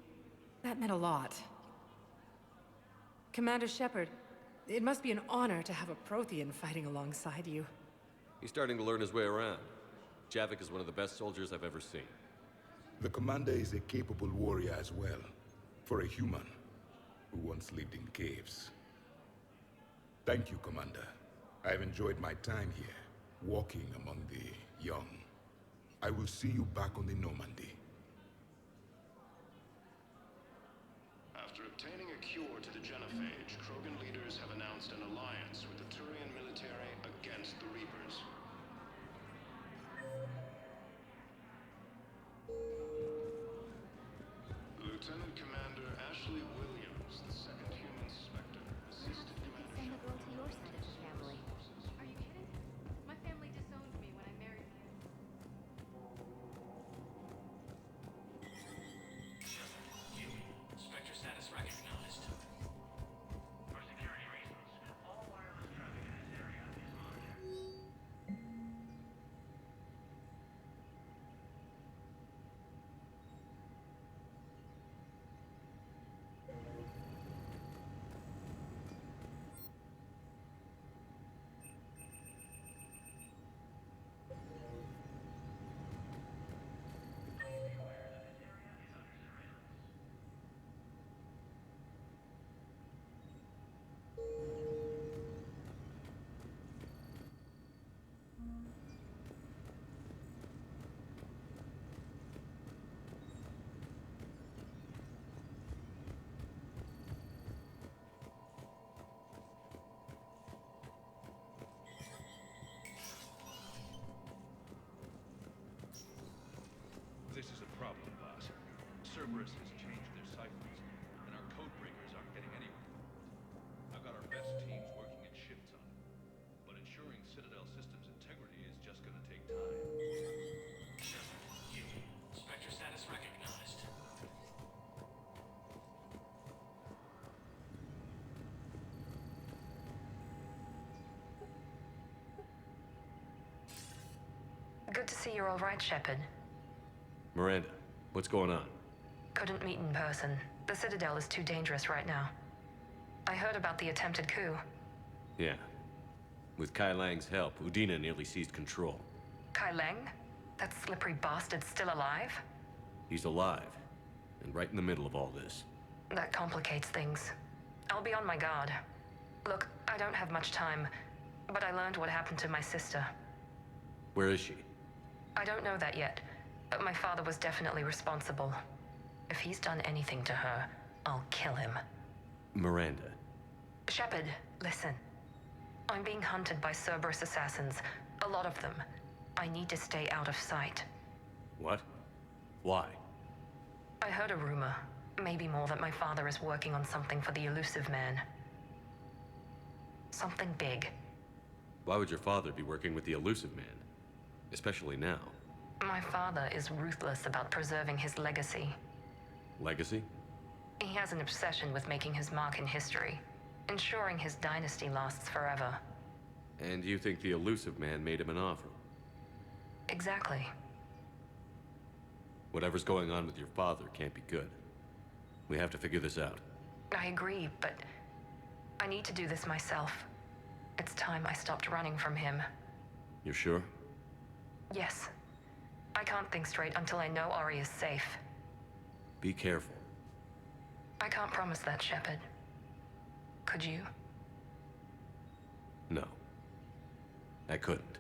Speaker 24: That meant a lot. Commander Shepard, it must be an honor to have a Prothean fighting alongside you.
Speaker 1: He's starting to learn his way around. Javik is one of the best soldiers I've ever seen.
Speaker 22: The commander is a capable warrior as well, for a human who once lived in caves. Thank you, Commander. I have enjoyed my time here, walking among the young. I will see you back on the Normandy.
Speaker 21: After obtaining a cure to the genophage, Krogan leaders have announced an alliance with the Turian military against the Reapers. Lieutenant Commander Ashley Williams, the second human Spectre, assisted Commander
Speaker 5: Send the girl to your
Speaker 21: Shepard
Speaker 5: side of the family.
Speaker 15: Are you kidding? My family disowned me when I married my...
Speaker 8: Spectre status recognized.
Speaker 7: For security reasons, all wireless traffic in this area is monitored.
Speaker 5: Good to see you're all right, Shepard.
Speaker 1: Miranda, what's going on?
Speaker 5: Couldn't meet in person. The Citadel is too dangerous right now. I heard about the attempted coup.
Speaker 1: Yeah. With Kai Lang's help, Udina nearly seized control.
Speaker 5: Kai Lang? That slippery bastard's still alive?
Speaker 1: He's alive, and right in the middle of all this.
Speaker 5: That complicates things. I'll be on my guard. Look, I don't have much time, but I learned what happened to my sister.
Speaker 1: Where is she?
Speaker 5: I don't know that yet, but my father was definitely responsible. If he's done anything to her, I'll kill him.
Speaker 1: Miranda.
Speaker 5: Shepard, listen. I'm being hunted by Cerberus assassins. A lot of them. I need to stay out of sight.
Speaker 1: What? Why?
Speaker 5: I heard a rumor, maybe more, that my father is working on something for the Elusive Man. Something big.
Speaker 1: Why would your father be working with the Elusive Man? Especially now.
Speaker 5: My father is ruthless about preserving his legacy.
Speaker 1: Legacy?
Speaker 5: He has an obsession with making his mark in history, ensuring his dynasty lasts forever.
Speaker 1: And you think the Elusive Man made him an offer?
Speaker 5: Exactly.
Speaker 1: Whatever's going on with your father can't be good. We have to figure this out.
Speaker 5: I agree, but I need to do this myself. It's time I stopped running from him.
Speaker 1: You're sure?
Speaker 5: Yes. I can't think straight until I know Ori is safe.
Speaker 1: Be careful.
Speaker 5: I can't promise that, Shepard. Could you?
Speaker 1: No. I couldn't.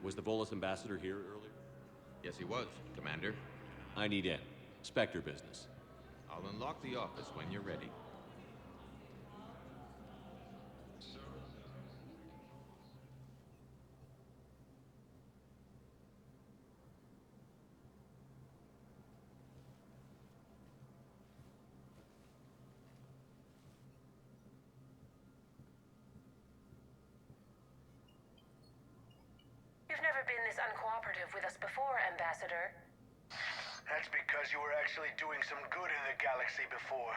Speaker 1: Was the Volus ambassador here earlier?
Speaker 3: Yes, he was, Commander.
Speaker 1: I need in. Spectre business.
Speaker 3: I'll unlock the office when you're ready.
Speaker 9: You've never been this uncooperative with us before, Ambassador.
Speaker 10: That's because you were actually doing some good in the galaxy before.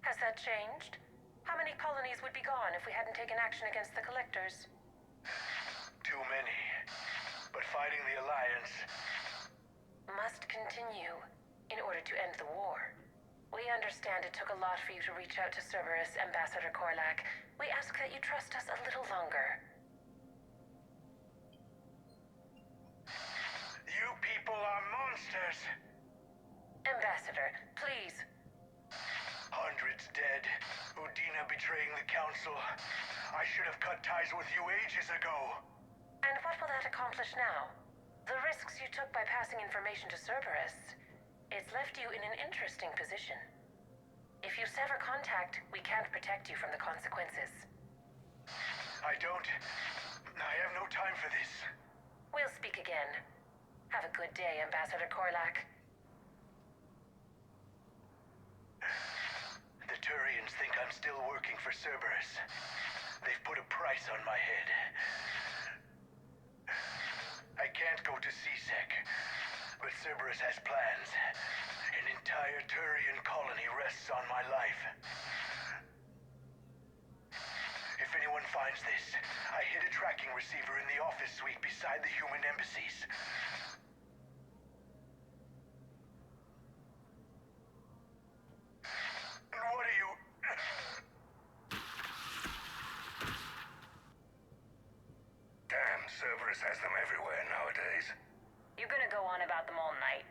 Speaker 9: Has that changed? How many colonies would be gone if we hadn't taken action against the Collectors?
Speaker 10: Too many. But fighting the Alliance
Speaker 9: must continue in order to end the war. We understand it took a lot for you to reach out to Cerberus, Ambassador Korlak. We ask that you trust us a little longer.
Speaker 10: You people are monsters!
Speaker 9: Ambassador, please.
Speaker 10: Hundreds dead. Udina betraying the Council. I should have cut ties with you ages ago.
Speaker 9: And what will that accomplish now? The risks you took by passing information to Cerberus, it's left you in an interesting position. If you sever contact, we can't protect you from the consequences.
Speaker 10: I have no time for this.
Speaker 9: We'll speak again. Have a good day, Ambassador Korlak.
Speaker 10: The Turians think I'm still working for Cerberus. They've put a price on my head. I can't go to C-Sec, but Cerberus has plans. An entire Turian colony rests on my life. If anyone finds this, I hid a tracking receiver in the office suite beside the human embassies. What are you...
Speaker 9: Damn, Cerberus has them everywhere nowadays. You're gonna go on about them all night.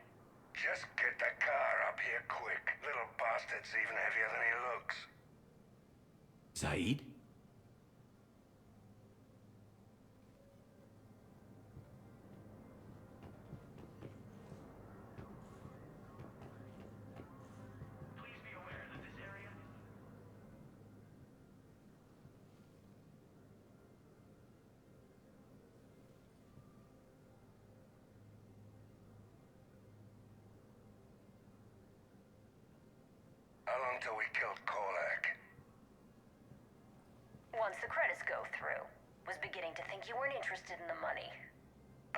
Speaker 10: Just get the car up here quick. Little bastard's even heavier than he looks.
Speaker 1: Zaid?
Speaker 10: long till we killed Korlak?
Speaker 9: Once the credits go through, was beginning to think you weren't interested in the money.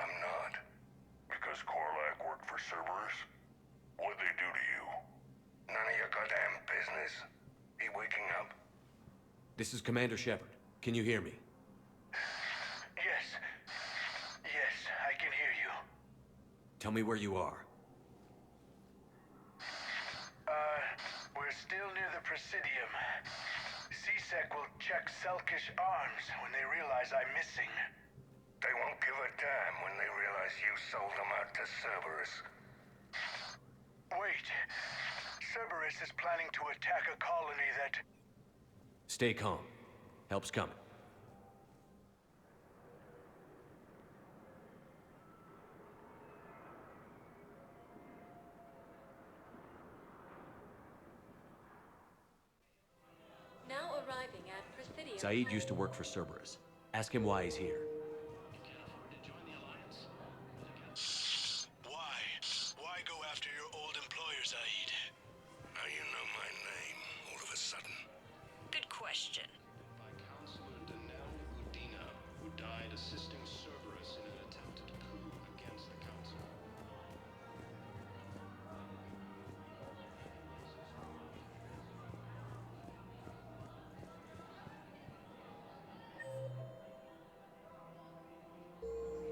Speaker 10: I'm not. Because Korlak worked for Cerberus? What'd they do to you? None of your goddamn business. He waking up?
Speaker 1: This is Commander Shepard. Can you hear me?
Speaker 10: Yes. Yes, I can hear you.
Speaker 1: Tell me where you are.
Speaker 10: We're still near the Presidium. C-Sec will check Selkish arms when they realize I'm missing. They won't give a damn when they realize you sold them out to Cerberus. Wait. Cerberus is planning to attack a colony that...
Speaker 1: Stay calm. Help's coming.
Speaker 17: Now arriving at Presidium.
Speaker 1: Zaid used to work for Cerberus. Ask him why he's here.
Speaker 10: Why? Why go after your old employer, Zaid? How you know my name all of a sudden?
Speaker 16: Good question.
Speaker 21: By Counselor Danel Udina, who died assisting Cerberus in an attempted coup against the Council.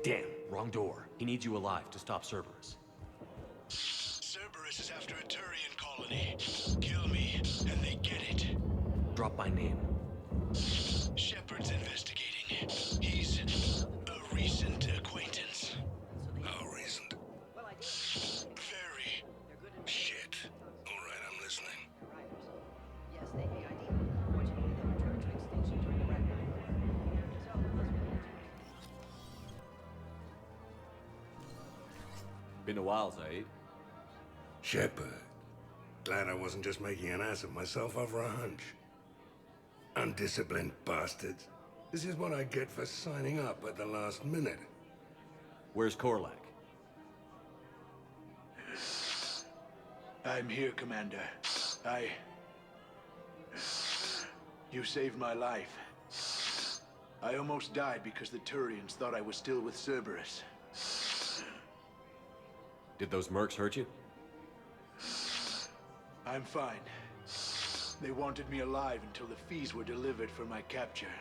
Speaker 1: Damn, wrong door. He needs you alive to stop Cerberus.
Speaker 10: Cerberus is after a Turian colony. Kill me, and they get it.
Speaker 1: Drop by name.
Speaker 10: Shepard's investigating. He's a recent acquaintance. How recent? Very. Shit. All right, I'm listening.
Speaker 20: Yes, they may ID. Fortunately, they returned to extinction during the Ragnarok. So, let's begin.
Speaker 1: Been a while, Zaid.
Speaker 10: Shepard. Glad I wasn't just making an ass of myself over a hunch. Undisciplined bastards. This is what I get for signing up at the last minute.
Speaker 1: Where's Korlak?
Speaker 10: I'm here, Commander. You saved my life. I almost died because the Turians thought I was still with Cerberus.
Speaker 1: Did those mercs hurt you?
Speaker 10: I'm fine. They wanted me alive until the fees were delivered for my capture.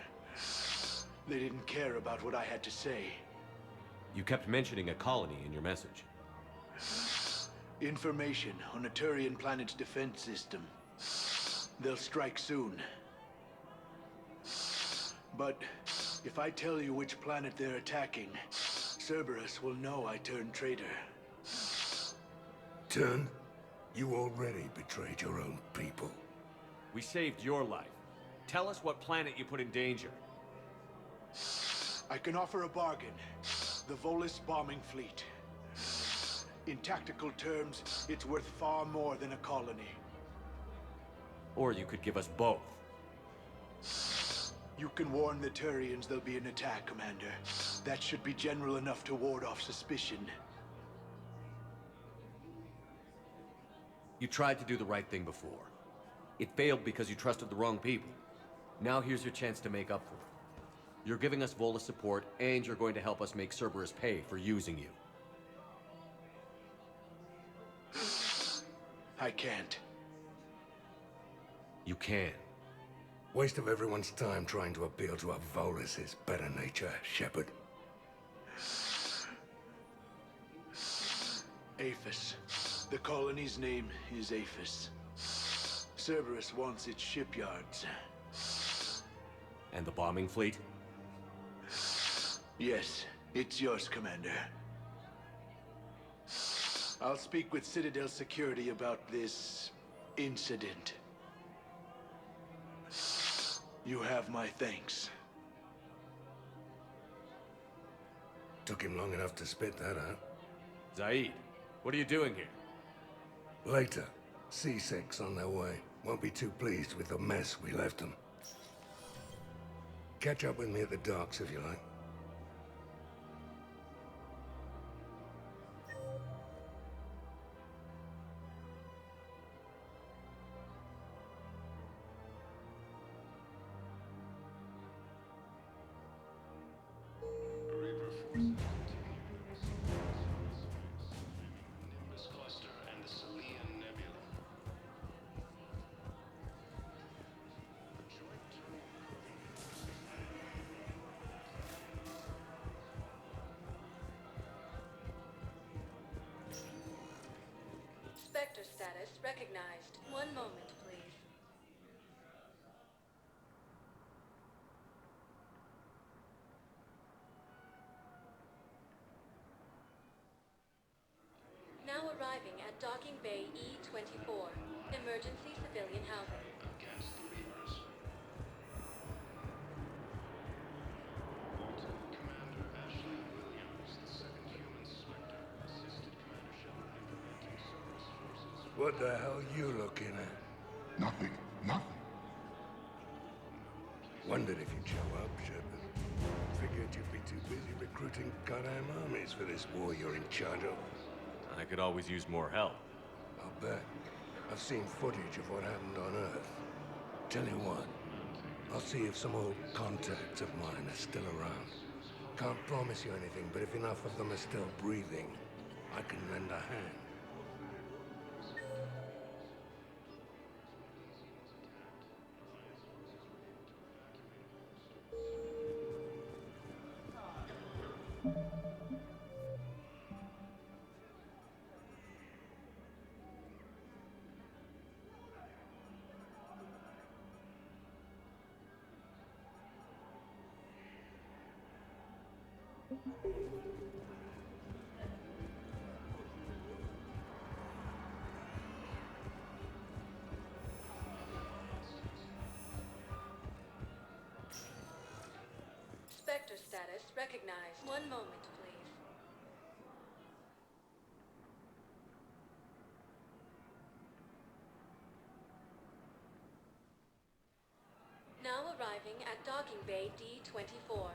Speaker 10: They didn't care about what I had to say.
Speaker 1: You kept mentioning a colony in your message.
Speaker 10: Information on a Turian planet's defense system. They'll strike soon. But if I tell you which planet they're attacking, Cerberus will know I turned traitor. Turned? You already betrayed your own people.
Speaker 1: We saved your life. Tell us what planet you put in danger.
Speaker 10: I can offer a bargain. The Volus bombing fleet. In tactical terms, it's worth far more than a colony.
Speaker 1: Or you could give us both.
Speaker 10: You can warn the Turians there'll be an attack, Commander. That should be general enough to ward off suspicion.
Speaker 1: You tried to do the right thing before. It failed because you trusted the wrong people. Now here's your chance to make up for it. You're giving us Volus support, and you're going to help us make Cerberus pay for using you.
Speaker 10: I can't.
Speaker 1: You can.
Speaker 10: Waste of everyone's time trying to appeal to a Volus's better nature, Shepard. Aphis. The colony's name is Aphis. Cerberus wants its shipyards.
Speaker 1: And the bombing fleet?
Speaker 10: Yes, it's yours, Commander. I'll speak with Citadel security about this incident. You have my thanks. Took him long enough to spit that out.
Speaker 1: Zaid, what are you doing here?
Speaker 10: Later. C-Sec's on their way. Won't be too pleased with the mess we left them. Catch up with me at the docks if you like.
Speaker 17: recognized. One moment, please. Now arriving at Docking Bay E-24. Emergency civilian housing.
Speaker 21: Against the Reapers. Commander Ashley Williams, the second human Spectre, assisted Commander Shepard in preventing Cerberus forces.
Speaker 4: What the hell you looking at?
Speaker 12: Nothing. Nothing.
Speaker 4: Wondered if you'd show up, Shepard. Figured you'd be too busy recruiting goddamn armies for this war you're in charge of.
Speaker 1: I could always use more help.
Speaker 4: I'll bet. I've seen footage of what happened on Earth. Tell you what, I'll see if some old contacts of mine are still around. Can't promise you anything, but if enough of them are still breathing, I can lend a hand.
Speaker 17: Spectre status recognized. One moment, please. Now arriving at Docking Bay D-24.